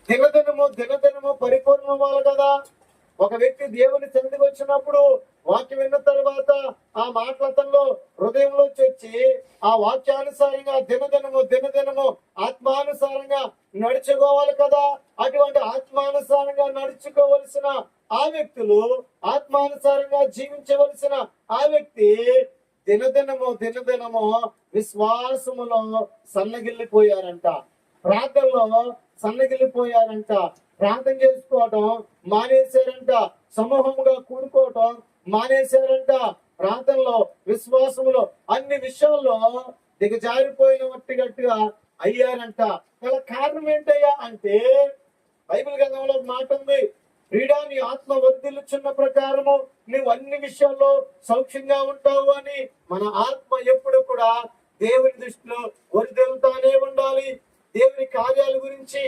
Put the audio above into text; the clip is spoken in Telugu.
దినదినము పరిపూర్ణం అవ్వాలి కదా. ఒక వ్యక్తి దేవుని సన్నిధికి వచ్చినప్పుడు వాక్యం విన్న తర్వాత ఆ మాటలతో హృదయంలో వచ్చి ఆ వాక్యానుసారంగా దినదినము ఆత్మానుసారంగా నడుచుకోవాలి కదా. అటువంటి ఆత్మానుసారంగా నడుచుకోవలసిన ఆ వ్యక్తులు, ఆత్మానుసారంగా జీవించవలసిన ఆ వ్యక్తి దినదినము విశ్వాసములో సన్నగిల్లిపోయారంట, ప్రార్థనలో సన్నగిల్లిపోయారంట, ప్రార్థన చేసుకోవటం మానేశారంట, సమూహంగా కూడుకోవటం మానేశారంట, ప్రార్థనలో విశ్వాసంలో అన్ని విషయాల్లో దిగజారిపోయినట్టుగా అయ్యారంట. గల కారణం ఏంటయ్యా అంటే బైబిల్ గ్రంథంలో మాట ఉంది, క్రీడా నీ ఆత్మ వర్ధిల్లుచున్న ప్రకారము నువ్వు అన్ని విషయాల్లో సౌఖ్యంగా ఉంటావు అని. మన ఆత్మ ఎప్పుడు కూడా దేవుని దృష్టిలో వర్ధిల్లుతానే ఉండాలి. దేవుని కార్యాల గురించి